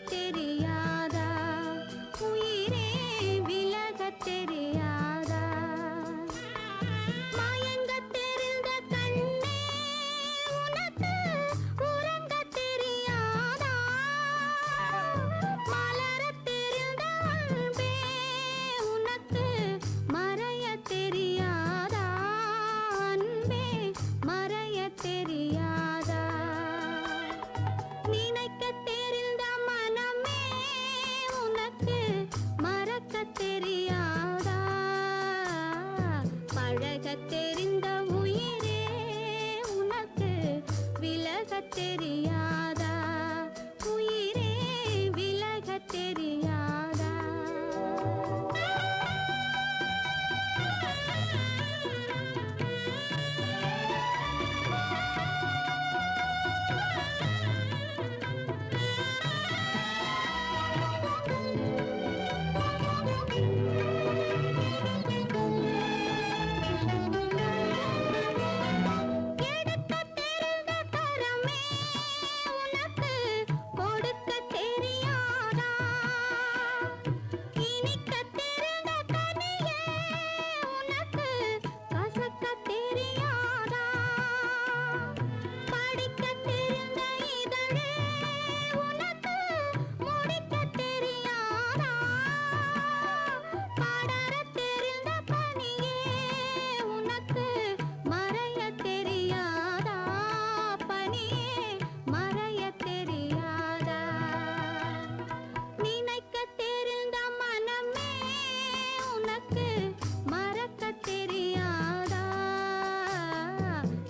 தெரியாதா உயிரே விலக தெரியாதா மயங்க தெரிந்த கண்ணே உனக்கு உறங்க தெரியாதா மலர தெரிந்த அன்பே உனக்கு மறைய தெரியாதா அன்பே மறைய தெரியாதா நினைக்க தெரிந்த மனமே உனக்கு மறக்க தெரியாதா பழக தெரிந்த உயிரே உனக்கு விலக தெரியாதா உயிரே விலக தெரியாதா எடுக்க தெரிந்த கரமே உனக்கு கொடுக்க தெரியாதா இனிக்க தெரிந்த கனியே உனக்கு கசக்க தெரியாதா படிக்க தெரிந்த இதழே உனக்கு முடிக்க தெரியாதா படர தெரிந்த பனியே உனக்கு மறைய தெரியாதா பனியே மறைய தெரியாதா நினைக்க தெரிந்த மனமே உனக்கு மறக்க தெரியாதா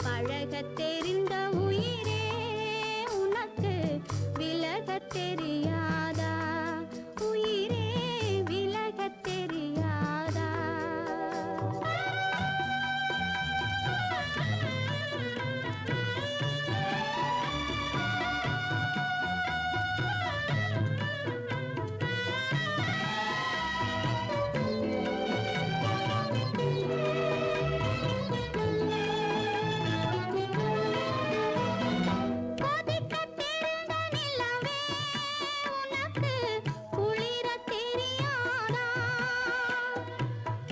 பழக தெரிந்த உயிரே உனக்கு விலக தெரியாதா உயிரே விலக தெரியாதா கொதிக்க தெரிந்த நிலவே உனக்கு குளிர தெரியாதா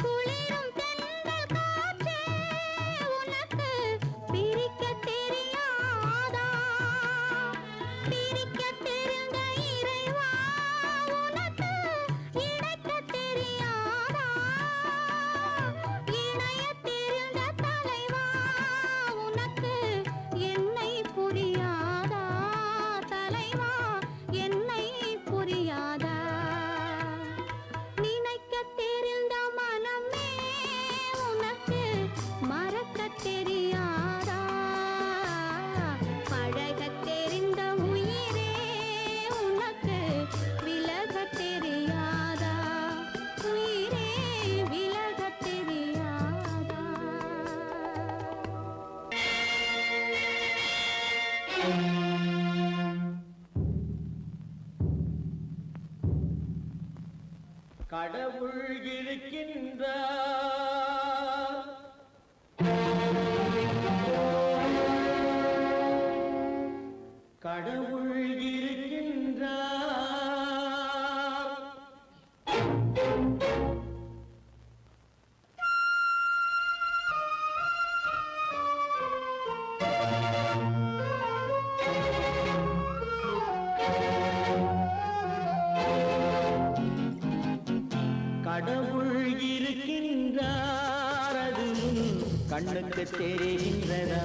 குளிரும் தென்றல் காற்றே உனக்கு பிரிக்க தெரியாதா பிரிக்க தெரிந்த இறைவா உனக்கு இணைக்க தெரியாதா இணைய தெரிந்த தலைவா உனக்கு என்னை புரியாதா தலைவா என்னை புரியாதா நினைக்க தெரிந்த மனமே உனக்கு மறக்க தெரியாதா பழக தெரிந்த உயிரே உனக்கு விலக தெரியாதா உயிரே விலக தெரியாதா கடவுள் இருக்கின்றார் கடவுள் இருக்கின்றார் கடவுள் இருக்கின்றார் அது கண்ணுக்கு தெரிகின்றதா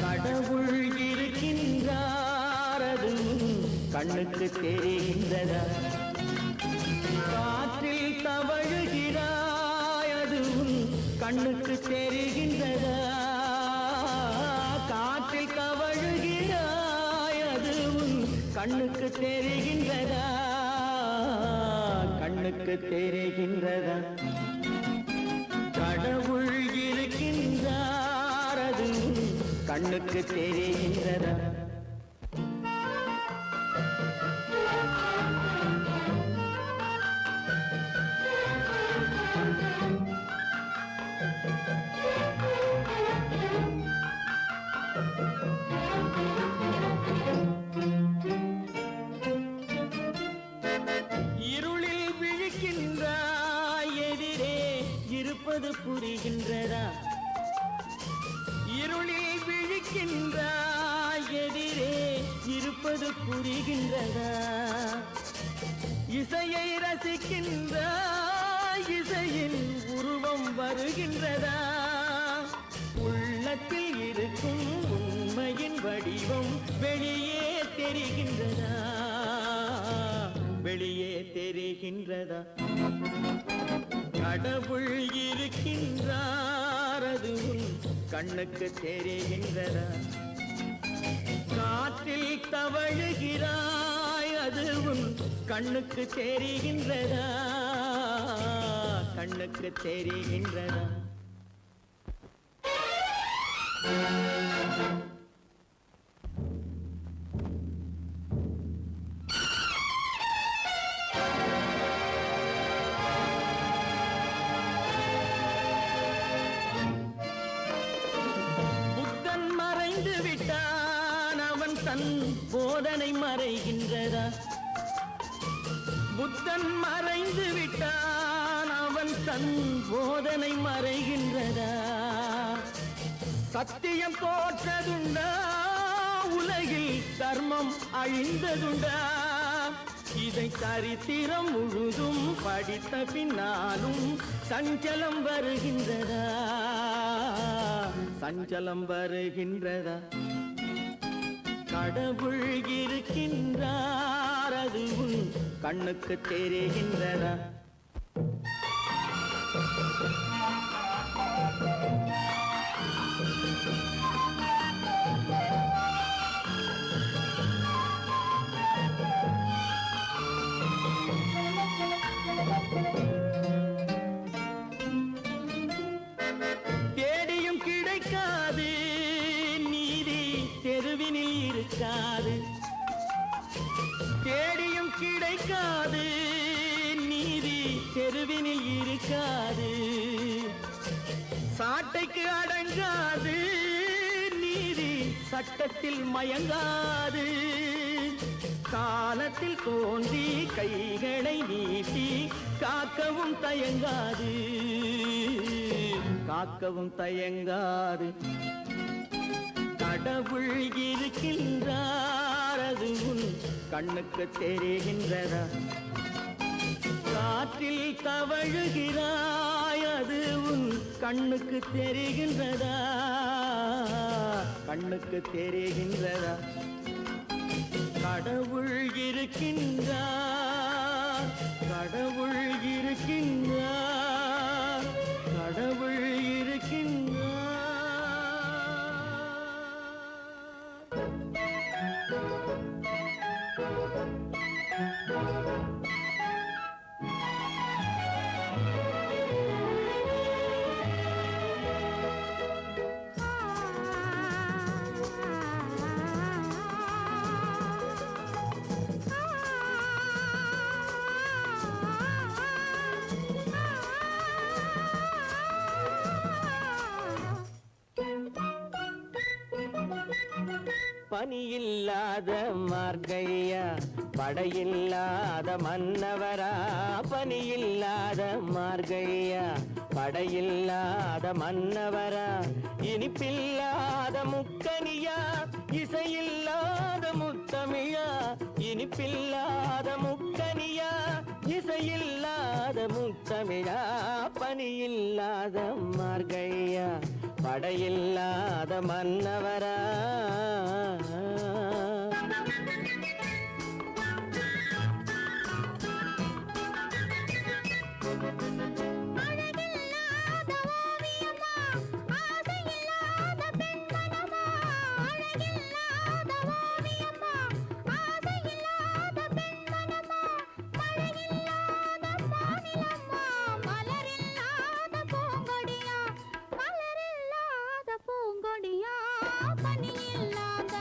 கடவுள் இருக்கின்றார் அது கண்ணுக்கு தெரிகின்றதா காற்றில் தவழுகிறாய் அது கண்ணுக்கு தெரிகின்றதா காற்றில் தவழுகிறாய் அது கண்ணுக்கு தெரிகின்றதா கண்ணுக்கு தெரிகின்றதா கடவுள் இருக்கின்றார் அது கண்ணுக்கு தெரிகின்றதா இருப்பது புரிகின்றதா? இருளில் விழிக்கின்றாய், எதிரே இருப்பது புரிகின்றதா? இசையை ரசிக்கின்றாய், இசையின் உருவம் வருகின்றதா? உள்ளத்தில் இருக்கும் உண்மையின் வடிவம் வெளியே தெரிகின்றதா? வெளியே தெரிகின்றதா? கடவுள் இருக்கின்றார், அது உன் கண்ணுக்கு தெரிகின்றதா? காற்றில் தவழுகிறாய், அது உன் கண்ணுக்கு தெரிகின்றதா? கண்ணுக்கு தெரிகின்றதா? புத்தன் மறைந்து விட்டான், அவன் தன் போதனை மறைகின்றதா? புத்தன் மறைந்து விட்டான், அவன் தன் போதனை மறைகின்றதா? சத்தியம் தோற்றதுண்டா? உலகில் தர்மம் அழிந்ததுண்டா? இதை சரித்திரம் முழுதும் படித்த பின்னாலும் சஞ்சலம் வருகின்றதா? சஞ்சலம் வருகின்றதா? கடவுள் இருக்கின்றார், அது உன் கண்ணுக்கு தெரிகின்றதா? தேடியும் கிடைக்காது நீதி, தெருவினில் இருக்காது. தேடியும் கிடைக்காது நீதி, தெருவினில் இருக்காது. சாட்டைக்கு அடங்காது நீதி, சட்டத்தில் மயங்காது. காலத்தில் தோன்றி கைகளை நீட்டி காக்கவும் தயங்காது, காக்கவும் தயங்காது. கடவுள் இருக்கின்றார், அது உன் கண்ணுக்கு தெரிகின்றதா? காற்றில் தவழுகிறாய், அது உன் கண்ணுக்கு தெரிகின்றதா? கண்ணுக்கு தெரிகின்றதா? கடவுள் இருக்கின்றார், கடவுள் இருக்கின்றார், கடவுள் இருக்கின்றார். பனியில்லாத மார்கழியா, படையில்லாத மன்னவரா? பனியில்லாத மார்கழியா, படையில்லாத மன்னவரா? இனிப்பில்லாத முக்கனியா, இசையில்லாத முத்தமிழா? இனிப்பில்லாத முக்கனியா, இசையில்லாத முத்தமிழா? பனியில்லாத மார்கழியா, படையில்லாத மன்னவரா? பனியில்லாத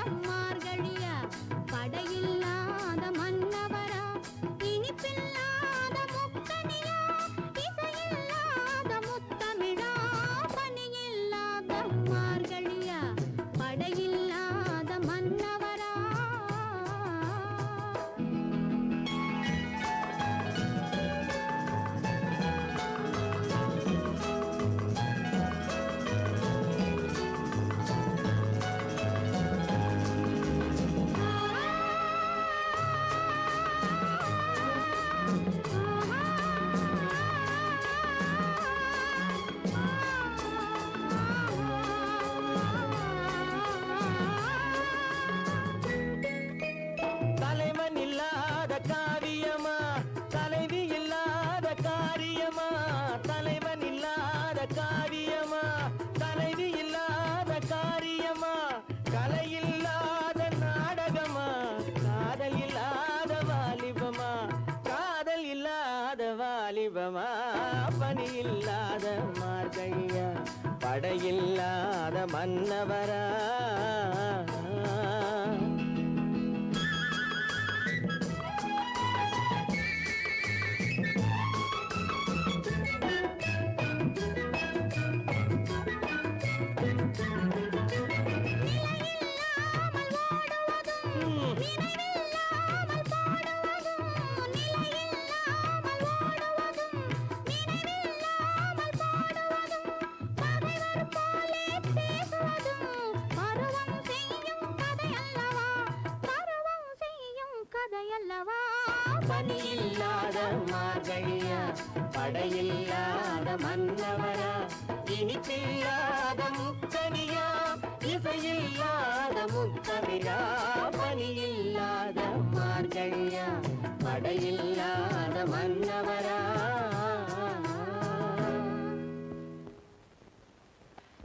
மன்னவமா பனி இல்லாத மார்கழியா படையில்லாத மன்னவரா பனியில்லாத மார்கழியா படையில்லாத மன்னவரா இனிப்பில்லாத முக்கனியா இசையில்லாத முத்தமிழா பனியில்லாத மார்கழியா படையில்லாத மன்னவரா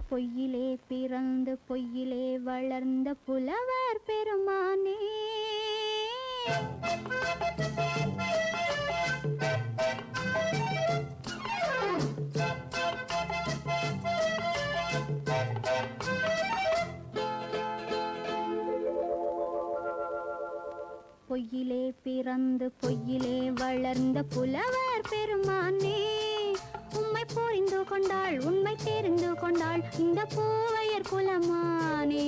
பொய்யிலே பிறந்து பொய்யிலே வளர்ந்த புலவர் பெருமானே பொய்யிலே பிறந்து பொய்யிலே வளர்ந்த புலவர் பெருமானே உம்மை புரிந்து கொண்டாள் உண்மை தெரிந்து கொண்டாள் இந்த பூவையர் குலமானே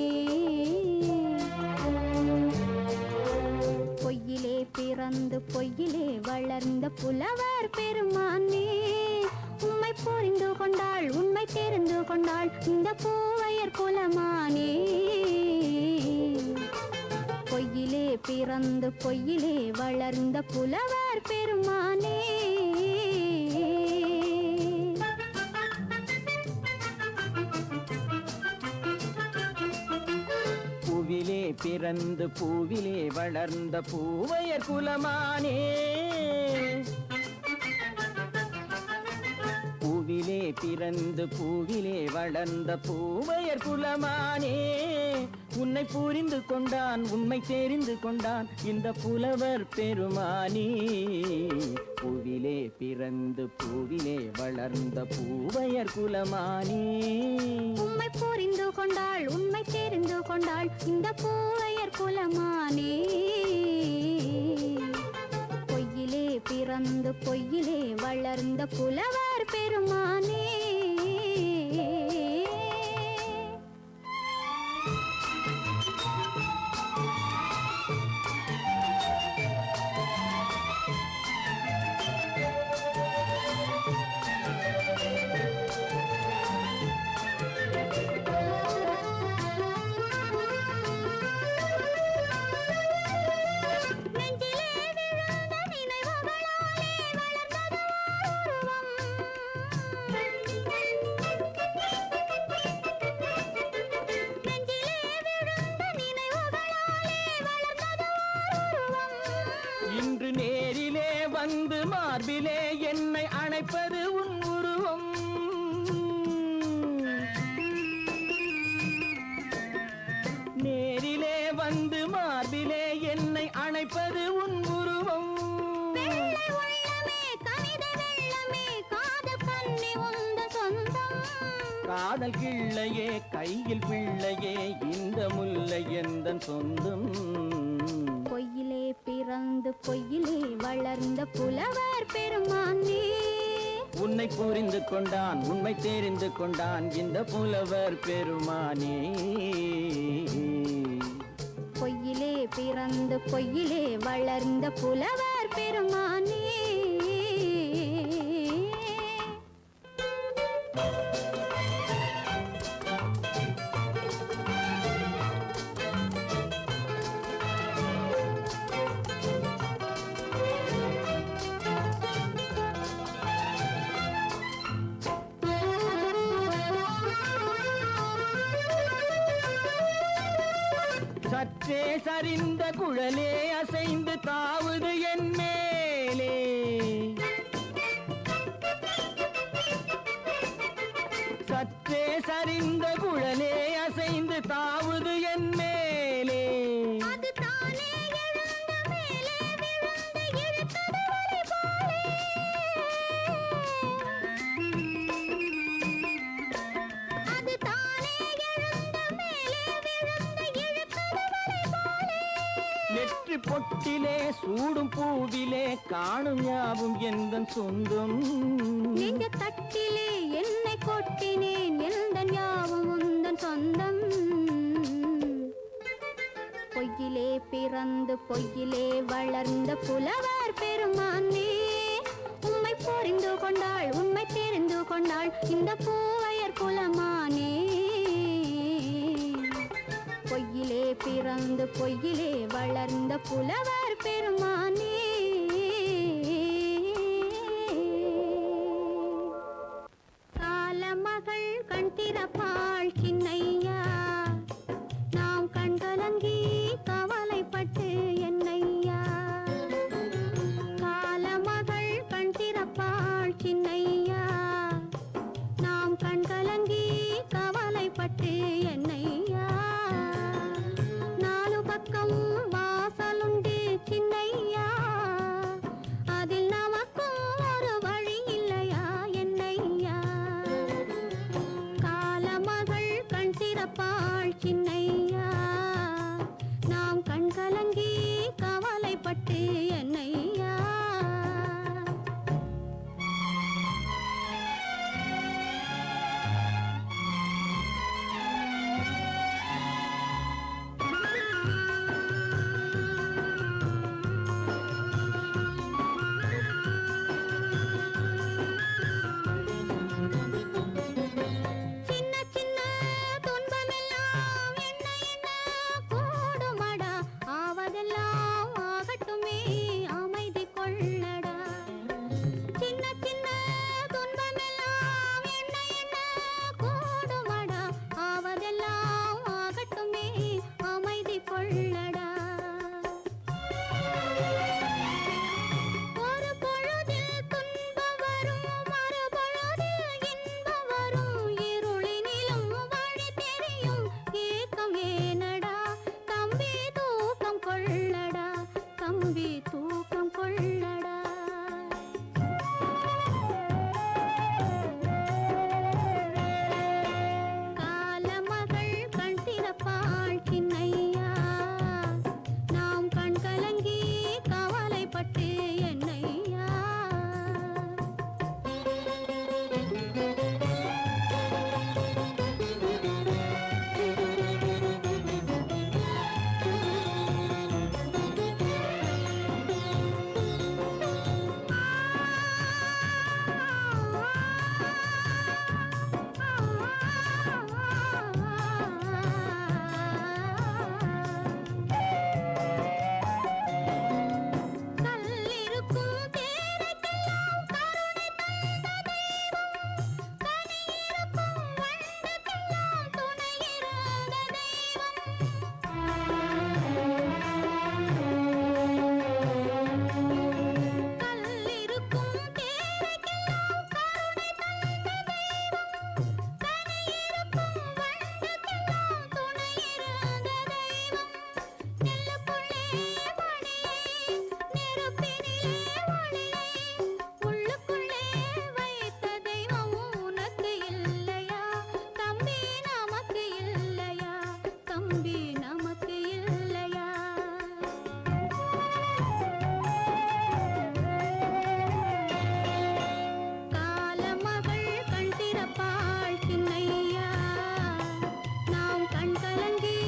பொய்யிலே பிறந்து பொய்யிலே வளர்ந்த புலவர் பெருமானே உம்மை புரிந்து கொண்டாள் உண்மை தெரிந்து கொண்டாள் இந்த பூவையர் குலமானே பொய்யிலே பிறந்து பொய்யிலே வளர்ந்த புலவர் பெருமானே பூவிலே பிறந்து பூவிலே வளர்ந்த பூவையர் குலமானே பூவிலே பிறந்து பூவிலே வளர்ந்த பூவையர் குலமானே உன்னை புரிந்து கொண்டான் உண்மை தெரிந்து கொண்டான் இந்த புலவர் பெருமானே பூவிலே பிறந்து பூவிலே வளர்ந்த பூவையர் குலமானே உம்மை புரிந்து கொண்டாள் உண்மை தெரிந்து கொண்டாள் இந்த பூவையர் குலமானே பொய்யிலே பிறந்து பொய்யிலே வளர்ந்த புலவர் பெருமானே இன்று நேரிலே வந்து மார்பிலே என்னை அணைப்பது உன் உருவம் நேரிலே வந்து மார்பிலே என்னை அணைப்பது உன் உருவம் காதல் கிள்ளையே கையில் பிள்ளையே இந்த முல்லை எந்தன் சொந்தம் பொய்யிலே பிறந்து பொய்யிலே வளர்ந்த புலவர் பெருமானே உன்னை புரிந்து கொண்டான் உண்மை தெரிந்து கொண்டான் இந்த புலவர் பெருமானே பொய்யிலே பிறந்து பொய்யிலே வளர்ந்த புலவர் பெருமானே சற்றே சரிந்த குழலே அசைந்து தாவுது என் மேலே சற்றே சரிந்த குழலே அசைந்து தாவுது என் மேலே நெற்றி பொட்டிலே சூடும் பூவிலே காணும் யாவும் எந்தன் சொந்தம். நெஞ்ச தட்டிலே என்னை கொட்டினேன் எந்தன் யாவும் உந்தன் சொந்தம். பொய்யிலே பிறந்து பொய்யிலே வளர்ந்த புலவர் பெருமானே, உம்மை புரிந்து கொண்டாள் உண்மை தெரிந்து கொண்டாள் இந்த பூவையர் குலமானே. பொய்யிலே பிறந்து பொய்யிலே வளர்ந்த புலவர் பெருமானே. காலமகள் கண் திறப்பாள் சின்னையா, நாம் கண்கலங்கி கவலைப்பட்டு என்னையா. காலமகள் கண் திறப்பாள் சின்னையா, நாம் கண்கலங்கி கவலைப்பட்டு என்னையா. நாலு பக்கம் வாசலுண்டு சின்னையா, அதில் நமக்கும் ஒரு வழி இல்லையா என்னையா. காலமகள் கண் திறப்பாள் சின்னையா, நாம் கண்கலங்கி கவலைப்பட்டு என்னையா. சின்ன சின்ன துன்பமெல்லாம் என்ன என்ன கூடுமடா, ஆவதெல்லாம் ஆகட்டுமே அமைதி கொள்ளடா. சின்ன சின்ன துன்பமெல்லாம் என்ன என்ன கூடுமடா, ஆவதெல்லாம் ஆகட்டுமே அமைதி கொள்ளடா. ஒரு பொழுதில் துன்பம் வரும் மறுபொழுதில் இன்பம் வரும், இருளினிலும் வழி தெரியும் ஏக்கம் ஏனடா. தம்பி தூக்கம் கொள்ளடா, தம்பி தூக்கம் கொள்ளடா. காலமகள் கண் திறப்பாள் சின்னையா, நாம் கண் கலங்கி கவலைப்பட்டு என்னையா. கல்லிருக்கும் தேரைக்கெல்லாம் கருணை தந்த தெய்வம், கனியிருக்கும் வண்டுக்கெல்லாம் துணையிருந்த தெய்வம். கல்லிருக்கும் தேரைக்கெல்லாம் கருணை தந்த தெய்வம், கனியிருக்கும் வண்டுக்கெல்லாம் துணையிருந்த தெய்வம். நெல்லுக்குள்ளே மணியை நெருப்பினிலே ஒளியை உள்ளுக்குள்ளே வைத்த தெய்வம் உனக்கு இல்லையா தம்பி, நமக்கு இல்லையா தம்பி, நமக்கு இல்லையா. காலமகள் கண் திறப்பாள் சின்னையா, நாம் கண் கலங்கி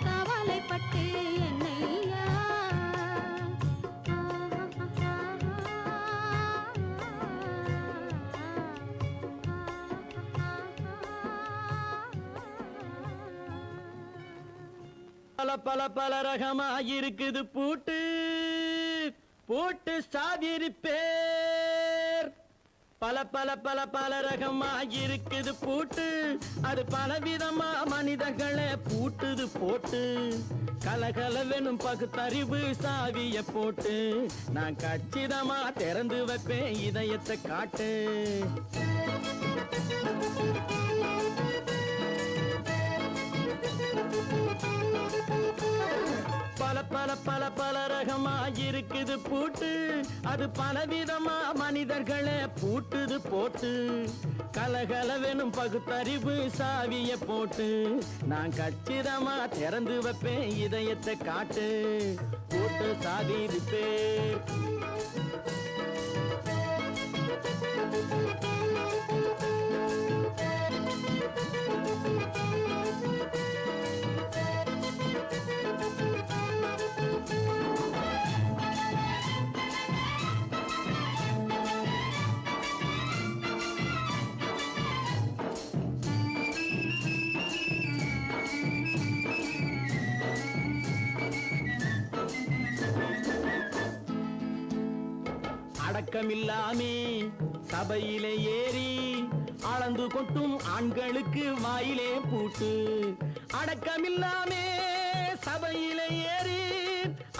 கவலைப்பட்டு என்னையா. பல பல பல ரகமா இருக்குது பூட்டு, பூட்டு சாவிரி பேர். பல பல பல பல ரகமா இருக்குது பூட்டு, அது பலவிதமா மனிதர்களை பூட்டுது போட்டு. கலகலவெனும் பகுத்தறிவு சாவிய போட்டு, நான் கச்சிதமா திறந்து வைப்பேன் இதயத்தை காட்டு. பல பல பல பல ரகமா இருக்குது பூட்டு, அது பலவிதமா மனிதர்களை பூட்டுது போட்டு. கலகலவெனும் பகுத்தறிவு சாவிய போட்டு, நான் கச்சிதமா திறந்து வைப்பேன் இதயத்தை காட்டு. போட்டு சாவி இருப்பேன். அடக்கமில்லாமே சபையிலே ஏறி அளந்து கொட்டும் ஆண்களுக்கு வாயிலே பூட்டு. அடக்கமில்லாமே சபையிலே ஏறி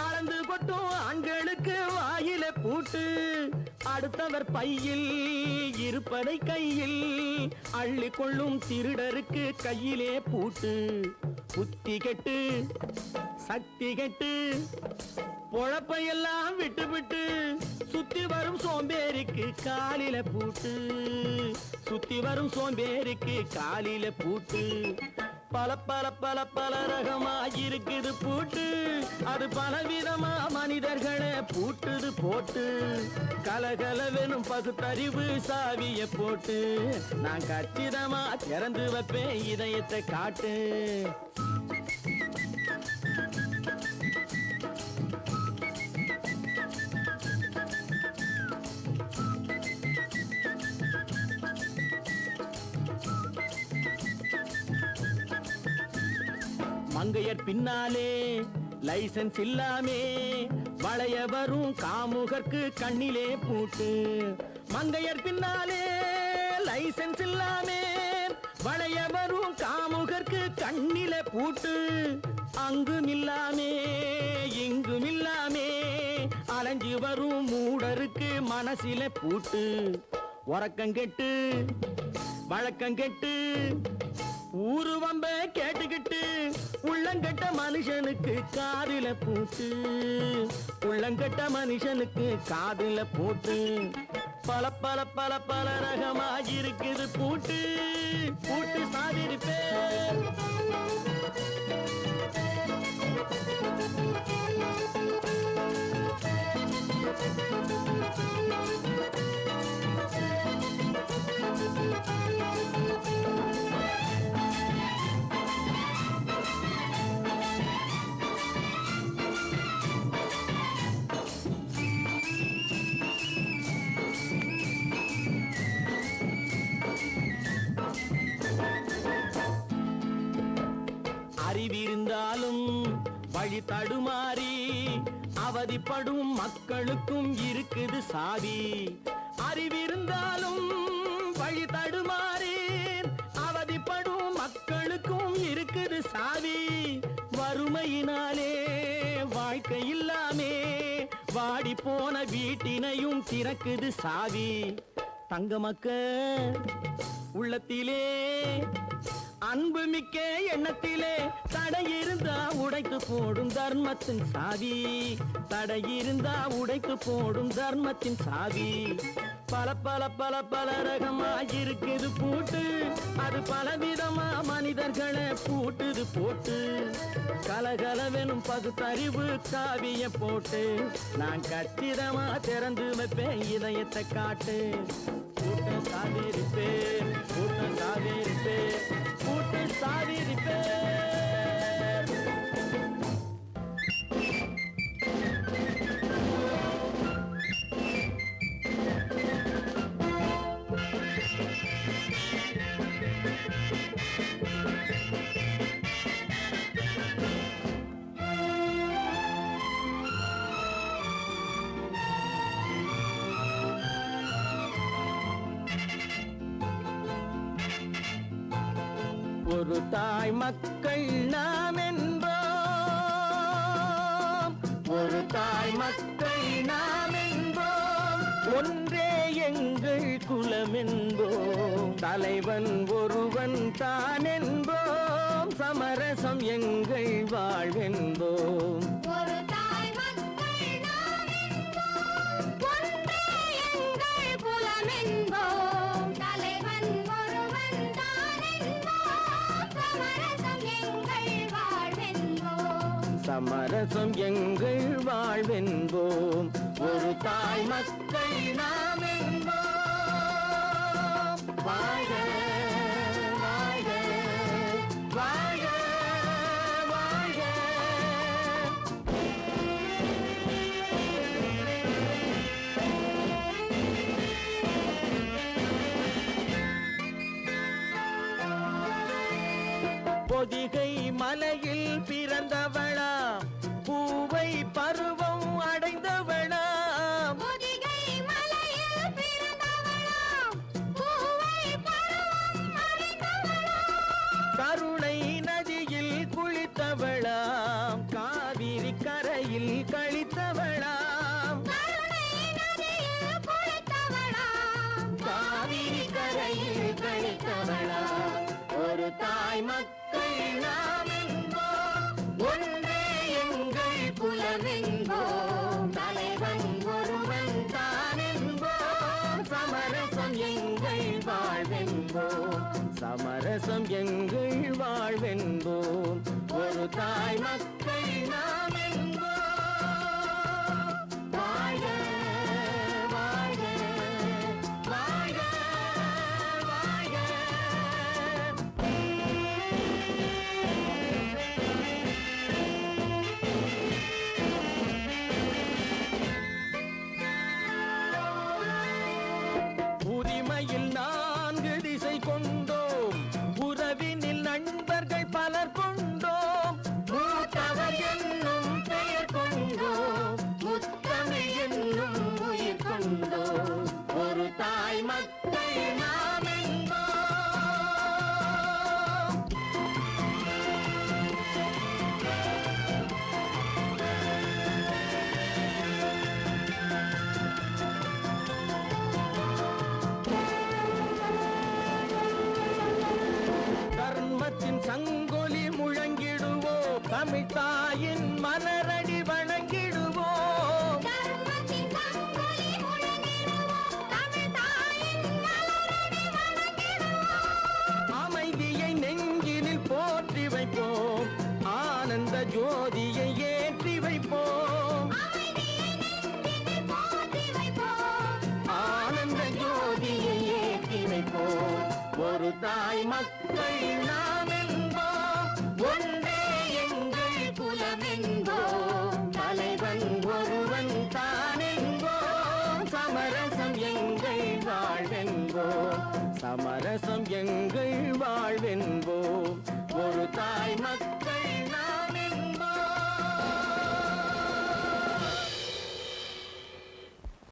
அளந்து கொட்டும் ஆண்களுக்கு வாயிலே பூட்டு. அடுத்தவர் பையில் இருப்பதை கையில் அள்ளி கொள்ளும் திருடருக்கு கையிலே பூட்டு. புத்தி கெட்டு சக்தி கெட்டு பொழப்பையெல்லாம் விட்டு விட்டு சுத்தி வரும் சோம்பேறிக்கு காலில பூட்டு. சுத்தி வரும் சோம்பேறிக்கு காலில பூட்டு. பல பல பல பல ரகமா இருக்குது பூட்டு, அது பலவிதமா மனிதர்களை பூட்டுது போட்டு. கலகலவெனும் பகுத்தறிவு சாவிய போட்டு, நான் கச்சிதமா திறந்து வைப்பேன் இதயத்தை காட்டு. மங்கையர் பின்னாலே லைசன்ஸ் இல்லாமே வளைய வரும் காமுகர்க்கு கண்ணிலே பூட்டு. மங்கையர் பின்னாலே லைசன்ஸ் இல்லாமே வளைய வரும் காமுகர்க்கு கண்ணிலே பூட்டு. அங்கும் இல்லாமே இங்கும் இல்லாமே அலைஞ்சு வரும் மூடருக்கு மனசிலே பூட்டு. உறக்கங்கெட்டு வழக்கங்கெட்டு ஊரு வம்ப கேட்டுக்கிட்டு உள்ளங்கட்ட மனுஷனுக்கு காதில பூட்டு. உள்ளங்கட்ட மனுஷனுக்கு காதில பூட்டு. பல பல பல பல ரகமா இருக்குது பூட்டு. பூட்டு சாதிருப்பேன். அறிவிருந்தாலும் வழி தடுமாறி அவதிப்படும் மக்களுக்கும் இருக்குது சாவி. அறிவிருந்தாலும் வழி தடுமாறி அவதிப்படும் மக்களுக்கும் இருக்குது சாவி. வறுமையினாலே வாழ்க்கை இல்லாமே வாடி போன வீட்டினையும் திறக்குது சாவி. தங்க மக்க உள்ளத்திலே அன்பு மிக்க எண்ணத்திலே தடை இருந்தா உடைத்து போடும் தர்மத்தின் சாவி. தடை இருந்தா உடைத்து போடும் தர்மத்தின் சாவி. பல பல பல பல ரகமா இருக்குது பூட்டு, அது பலவிதமா மனிதர்களை பூட்டுது போட்டு. கலகலவெனும் பகுத்தறிவு காவிய போட்டு, நான் கச்சிதமா திறந்து வைப்பேன் இதயத்தை காட்டு. பூட்டு சாதிருப்பேன், பூட்டு சாதிருப்பேன், பூட்டு சாதிருப்பேன். ஒரு தாய் மக்கள் நாம் என்போம், ஒரு தாய் மக்கள் நாம் என்போம், ஒன்றே எங்கள் குலம் என்போம், தலைவன் ஒருவன் தான் என்போம், சமரசம் எங்கள் வாழ்வென்போம். சமரசம் எங்கள் வாழ்வென்போம். ஒரு தாய் மக்கள் நாம் என்போம். வாழ்க வாழ்க வாழ்க வாழ்க. பொதிகை மலையில் பிறந்தவளா, பூவை பருவம் அடைந்தவளா, பொதிகை மலையில் பிறந்தவளாம், பூவை பருவம் அடைந்தவளாம். கருணை நதியில் குளித்தவளாம், காவிரி கரையில் கழித்தவளாம், கருணை நதியில் குளித்தவளாம், காவிரி கரையில் கழித்தவளாம். ஒரு தாய் மக்கள் நாம் என்போம். ஒன்றே எங்கள் குலமென்போம். தலைவன் ஒருவன் தான் என்போம். சமரசம் எங்கள் வாழ்வென்போம். சமரசம் எங்கள் வாழ்வென்போம். ஒரு தாய் மக்கள் நாம் என்போம். வாழ்க வாழ்க வாழ்க வாழ்க. உரிமையில் 4 திசை கொண்டோம். உறவினில் நண்பர்கள் பலர் கொண்டோம். மூத்தவர் என்னும் பெயர் கொண்டோம். முத்தமிழ் என்னும் உயிர் கொண்டோம். ஒரு தாய் மக்கள் நாம் என்போம். தர்மத்தின் சங்கொலி முழங்கிடுவோம். தமிழ் தாயின் மலரடி வணங்கிடுவோம். தர்மத்தின் சங்கொலி முழங்கிடுவோம். தமிழ் தாயின் மலரடி வணங்கிடுவோம். அமைதியை நெஞ்சினில் போற்றி வைப்போம். ஆனந்த ஜோதியை ஏற்றி வைப்போம். அமைதியை நெஞ்சினில் போற்றி வைப்போம். ஆனந்த ஜோதியை ஏற்றி வைப்போம். ஒரு தாய் மக்கள் நாம் என்போம். ஒன்றே எங்கள் குலமென்போம். தலைவன் ஒருவன் தான் என்போம். சமரசம் எங்கள் வாழ்வென்போம். சமரசம் எங்கள் வாழ்வென்போம்.